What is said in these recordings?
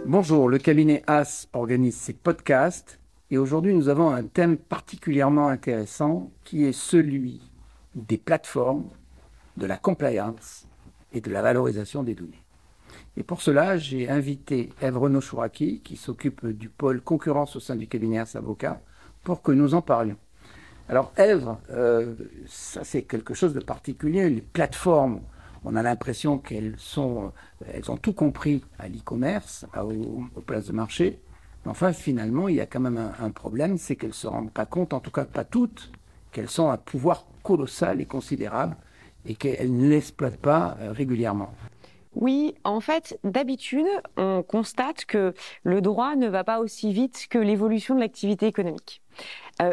Bonjour, le cabinet AS organise ses podcasts et aujourd'hui nous avons un thème particulièrement intéressant qui est celui des plateformes, de la compliance et de la valorisation des données. Et pour cela, j'ai invité Ève Renaud-Chouraki qui s'occupe du pôle concurrence au sein du cabinet AS Avocat pour que nous en parlions. Alors Ève, ça c'est quelque chose de particulier, les plateformes. On a l'impression qu'elles ont tout compris à l'e-commerce, aux places de marché. Mais enfin, finalement, il y a quand même un problème, c'est qu'elles ne se rendent pas compte, en tout cas pas toutes, qu'elles ont un pouvoir colossal et considérable et qu'elles ne l'exploitent pas régulièrement. Oui, en fait, d'habitude, on constate que le droit ne va pas aussi vite que l'évolution de l'activité économique.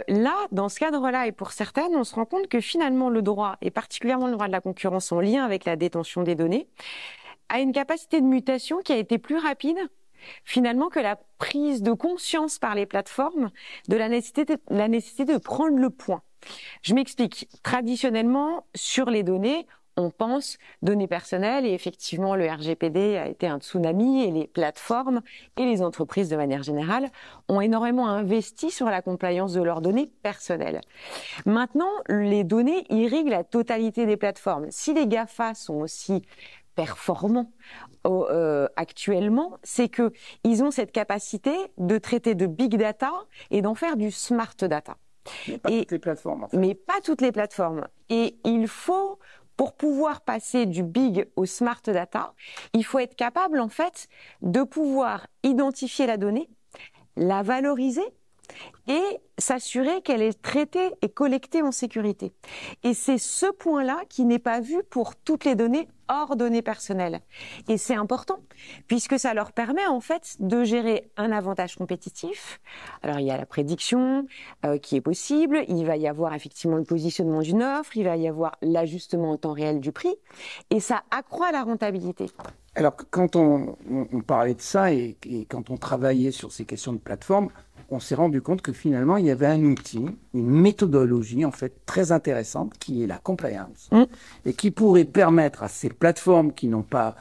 Là, dans ce cadre-là, et pour certaines, on se rend compte que finalement le droit, et particulièrement le droit de la concurrence en lien avec la détention des données, a une capacité de mutation qui a été plus rapide finalement que la prise de conscience par les plateformes de la nécessité de prendre le point. Je m'explique. Traditionnellement, sur les données, on pense données personnelles et effectivement le RGPD a été un tsunami et les plateformes et les entreprises de manière générale ont énormément investi sur la compliance de leurs données personnelles. Maintenant, les données irriguent la totalité des plateformes. Si les GAFA sont aussi performants actuellement, c'est que ils ont cette capacité de traiter de big data et d'en faire du smart data. Mais pas toutes les plateformes, en fait. Mais pas toutes les plateformes. Et il faut, pour pouvoir passer du big au smart data, il faut être capable, en fait, de pouvoir identifier la donnée, la valoriser et s'assurer qu'elle est traitée et collectée en sécurité. Et c'est ce point-là qui n'est pas vu pour toutes les données hors données personnelles. Et c'est important, puisque ça leur permet en fait de gérer un avantage compétitif. Alors il y a la prédiction qui est possible, il va y avoir effectivement le positionnement d'une offre, il va y avoir l'ajustement en temps réel du prix, et ça accroît la rentabilité. Alors, quand on parlait de ça et quand on travaillait sur ces questions de plateforme, on s'est rendu compte que finalement, il y avait un outil, une méthodologie en fait très intéressante qui est la compliance et qui pourrait permettre à ces plateformes qui n'ont pas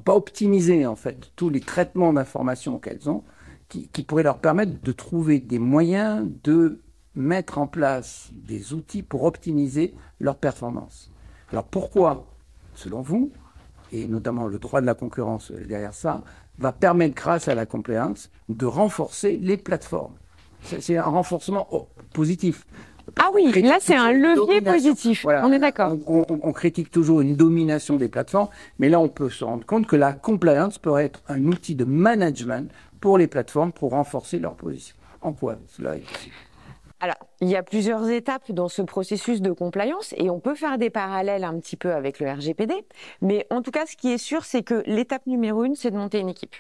optimisé en fait tous les traitements d'informations qu'elles ont, qui pourrait leur permettre de trouver des moyens de mettre en place des outils pour optimiser leur performance. Alors pourquoi, selon vous, et notamment le droit de la concurrence derrière ça, va permettre, grâce à la compliance, de renforcer les plateformes. C'est un renforcement positif. Ah oui, là c'est un levier positif, voilà. On est d'accord. On critique toujours une domination des plateformes, mais là on peut se rendre compte que la compliance peut être un outil de management pour les plateformes pour renforcer leur position. En quoi cela est possible ? Alors, il y a plusieurs étapes dans ce processus de compliance et on peut faire des parallèles un petit peu avec le RGPD. Mais en tout cas, ce qui est sûr, c'est que l'étape numéro 1, c'est de monter une équipe.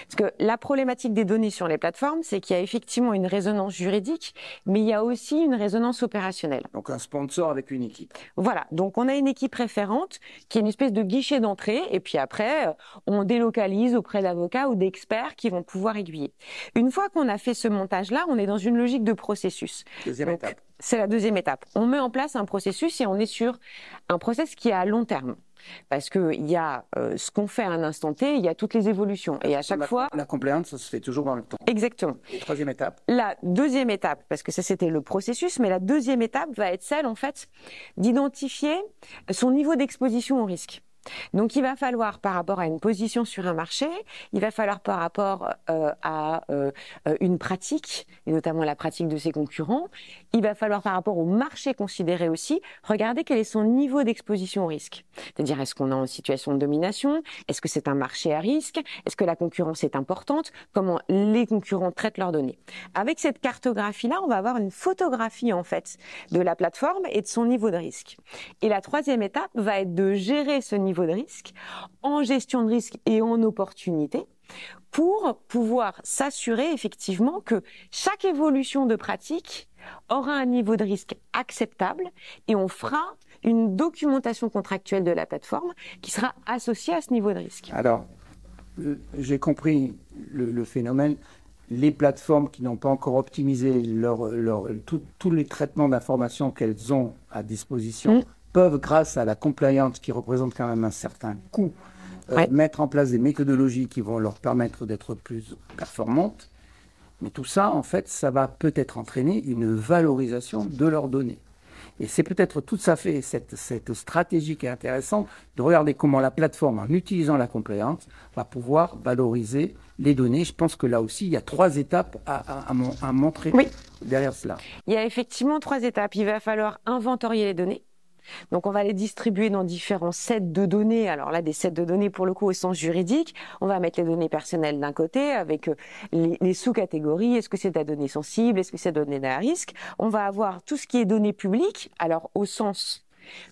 Parce que la problématique des données sur les plateformes, c'est qu'il y a effectivement une résonance juridique, mais il y a aussi une résonance opérationnelle. Donc un sponsor avec une équipe. Voilà, donc on a une équipe référente qui est une espèce de guichet d'entrée et puis après, on délocalise auprès d'avocats ou d'experts qui vont pouvoir aiguiller. Une fois qu'on a fait ce montage-là, on est dans une logique de processus. Deuxième étape. C'est la deuxième étape. On met en place un processus et on est sur un process qui est à long terme. Parce qu'il y a ce qu'on fait à un instant T, il y a toutes les évolutions. Et à chaque fois... La compliance, ça se fait toujours dans le temps. Exactement. Et troisième étape. La deuxième étape, parce que ça c'était le processus, mais la deuxième étape va être celle, en fait, d'identifier son niveau d'exposition au risque. Donc, il va falloir, par rapport à une position sur un marché, il va falloir par rapport à une pratique, et notamment la pratique de ses concurrents, il va falloir par rapport au marché considéré aussi, regarder quel est son niveau d'exposition au risque. C'est-à-dire, est-ce qu'on est en situation de domination? Est-ce que c'est un marché à risque? Est-ce que la concurrence est importante? Comment les concurrents traitent leurs données? Avec cette cartographie-là, on va avoir une photographie, en fait, de la plateforme et de son niveau de risque. Et la troisième étape va être de gérer ce niveau de risque, en gestion de risque et en opportunité, pour pouvoir s'assurer effectivement que chaque évolution de pratique aura un niveau de risque acceptable et on fera une documentation contractuelle de la plateforme qui sera associée à ce niveau de risque. Alors, j'ai compris le phénomène. Les plateformes qui n'ont pas encore optimisé tous les traitements d'informations qu'elles ont à disposition peuvent, grâce à la compliance qui représente quand même un certain coût, mettre en place des méthodologies qui vont leur permettre d'être plus performantes. Mais tout ça, en fait, ça va peut-être entraîner une valorisation de leurs données. Et c'est peut-être tout à fait cette stratégie qui est intéressante de regarder comment la plateforme, en utilisant la compliance, va pouvoir valoriser les données. Je pense que là aussi, il y a 3 étapes à montrer derrière cela. Il y a effectivement 3 étapes. Il va falloir inventorier les données. Donc, on va les distribuer dans différents sets de données. Alors là, des sets de données pour le coup au sens juridique. On va mettre les données personnelles d'un côté avec les sous-catégories. Est-ce que c'est de la donnée sensible? Est-ce que c'est de la donnée à risque? On va avoir tout ce qui est données publiques. Alors, au sens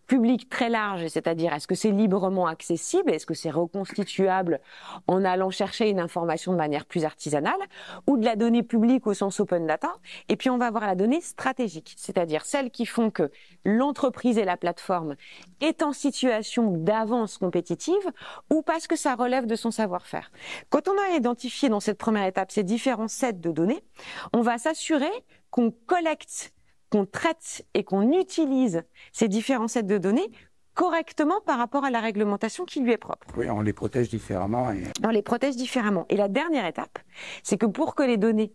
public très large, c'est-à-dire est-ce que c'est librement accessible, est-ce que c'est reconstituable en allant chercher une information de manière plus artisanale, ou de la donnée publique au sens open data. Et puis on va avoir la donnée stratégique, c'est-à-dire celles qui font que l'entreprise et la plateforme est en situation d'avance compétitive ou parce que ça relève de son savoir-faire. Quand on a identifié dans cette première étape ces différents sets de données, on va s'assurer qu'on collecte, qu'on traite et qu'on utilise ces différents sets de données correctement par rapport à la réglementation qui lui est propre. Oui, on les protège différemment. On les protège différemment. Et la dernière étape, c'est que pour que les données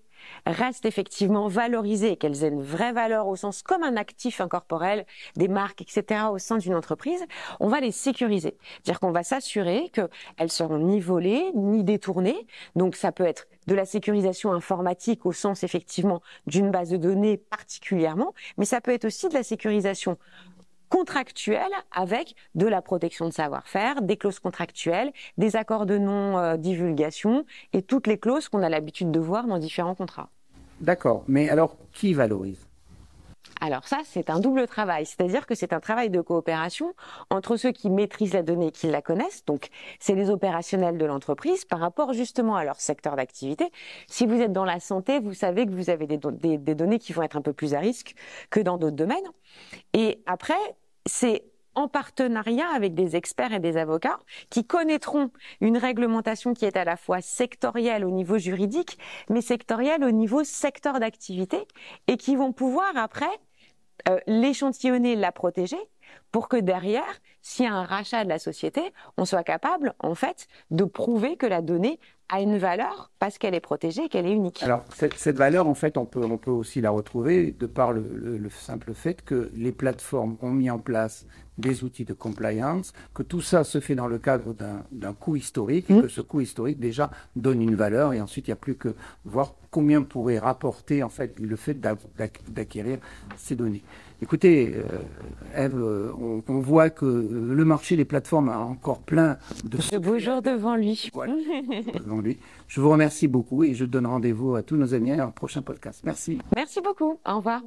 restent effectivement valorisées et qu'elles aient une vraie valeur au sens comme un actif incorporel, des marques, etc. au sein d'une entreprise, on va les sécuriser. C'est-à-dire qu'on va s'assurer qu'elles seront ni volées, ni détournées. Donc ça peut être de la sécurisation informatique au sens effectivement d'une base de données particulièrement, mais ça peut être aussi de la sécurisation contractuelle avec de la protection de savoir-faire, des clauses contractuelles, des accords de non-divulgation et toutes les clauses qu'on a l'habitude de voir dans différents contrats. D'accord, mais alors qui valorise ? Alors ça, c'est un double travail, c'est-à-dire que c'est un travail de coopération entre ceux qui maîtrisent la donnée et qui la connaissent, donc c'est les opérationnels de l'entreprise par rapport justement à leur secteur d'activité. Si vous êtes dans la santé, vous savez que vous avez des données qui vont être un peu plus à risque que dans d'autres domaines. Et après, c'est en partenariat avec des experts et des avocats qui connaîtront une réglementation qui est à la fois sectorielle au niveau juridique, mais sectorielle au niveau secteur d'activité et qui vont pouvoir après l'échantillonner, la protéger pour que derrière, s'il y a un rachat de la société, on soit capable, en fait, de prouver que la donnée a une valeur parce qu'elle est protégée et qu'elle est unique. Alors, cette valeur, en fait, on peut aussi la retrouver de par le simple fait que les plateformes ont mis en place des outils de compliance, que tout ça se fait dans le cadre d'un coût historique, et que ce coût historique, déjà, donne une valeur, et ensuite, il n'y a plus que voir combien pourrait rapporter, en fait, le fait d'acquérir ces données. Écoutez, Ève, on voit que le marché des plateformes a encore plein de beaux jours devant lui. Voilà, devant lui. Je vous remercie beaucoup et je donne rendez-vous à tous nos amis à un prochain podcast. Merci. Merci beaucoup. Au revoir.